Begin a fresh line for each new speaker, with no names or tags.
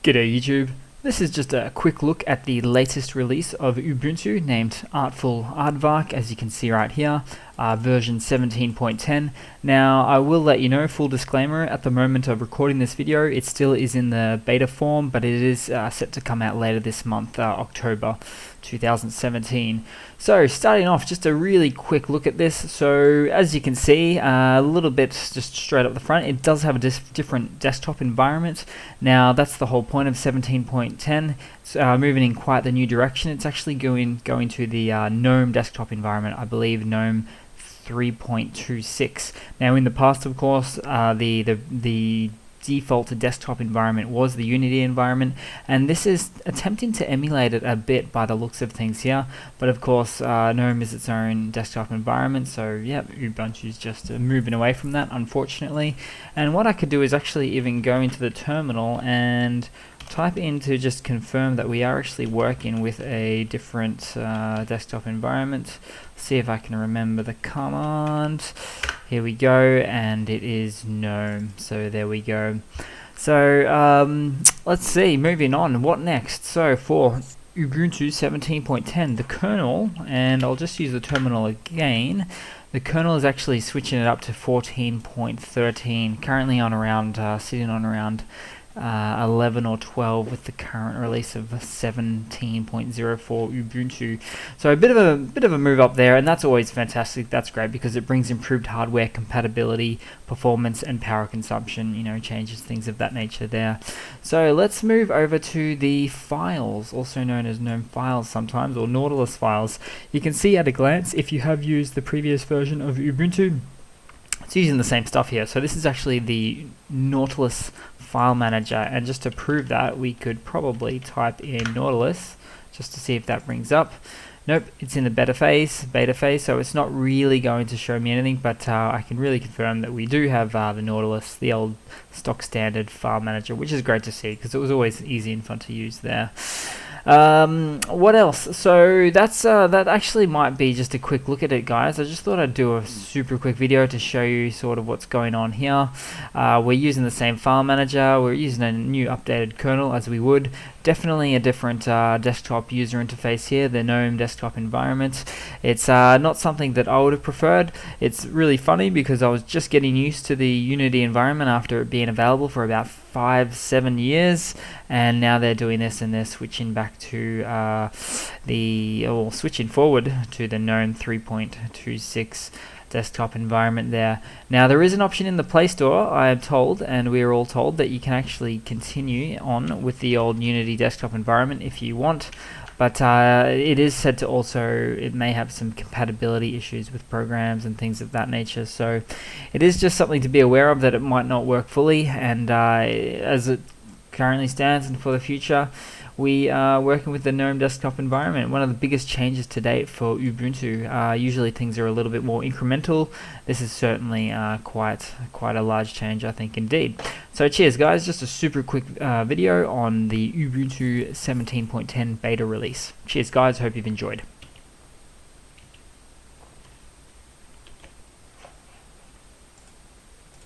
G'day YouTube. This is just a quick look at the latest release of Ubuntu named Artful Aardvark, as you can see right here, version 17.10. Now I will let you know, full disclaimer, at the moment of recording this video it still is in the beta form, but it is set to come out later this month, October 2017. So starting off, just a really quick look at this. So as you can see, a little bit just straight up the front, it does have a different desktop environment. Now that's the whole point of 17.10. It's moving in quite the new direction. It's actually going to the GNOME desktop environment, I believe GNOME 3.26. Now in the past, of course, the default desktop environment was the Unity environment, and this is attempting to emulate it a bit by the looks of things here, but of course GNOME is its own desktop environment, so yeah, Ubuntu is just moving away from that, unfortunately. And what I could do is actually even go into the terminal and type in to just confirm that we are actually working with a different desktop environment. See if I can remember the command. Here we go, and it is GNOME. So there we go. So let's see, moving on, what next? So for Ubuntu 17.10, the kernel, and I'll just use the terminal again. The kernel is actually switching it up to 14.13, currently on around, sitting on around 11 or 12 with the current release of 17.04 Ubuntu. So a bit of a move up there, and that's always fantastic. That's great because it brings improved hardware compatibility, performance, and power consumption. You know, changes things of that nature there. So let's move over to the files, also known as GNOME files sometimes, or Nautilus files. You can see at a glance, if you have used the previous version of Ubuntu, it's using the same stuff here. So this is actually the Nautilus file manager, and just to prove that, we could probably type in Nautilus just to see if that brings up. Nope, it's in the beta phase, so it's not really going to show me anything, but I can really confirm that we do have the Nautilus, the old stock standard file manager, which is great to see because it was always easy and fun to use there. What else? So that's that actually might be just a quick look at it, guys. I just thought I'd do a super quick video to show you sort of what's going on here. We're using the same file manager, we're using a new updated kernel as we would. Definitely a different desktop user interface here, the GNOME desktop environment. It's not something that I would have preferred. It's really funny because I was just getting used to the Unity environment after it being available for about 5-7 years, and now they're doing this and they're switching back to switching forward to the GNOME 3.26 desktop environment there. Now there is an option in the Play Store, I am told, and we are all told, that you can actually continue on with the old Unity desktop environment if you want, but it is said to also, it may have some compatibility issues with programs and things of that nature, so it is just something to be aware of, that it might not work fully, and as it currently stands and for the future, we are working with the GNOME desktop environment. One of the biggest changes to date for Ubuntu. Usually things are a little bit more incremental. This is certainly quite a large change, I think, indeed. So cheers, guys. Just a super quick video on the Ubuntu 17.10 beta release. Cheers, guys. Hope you've enjoyed.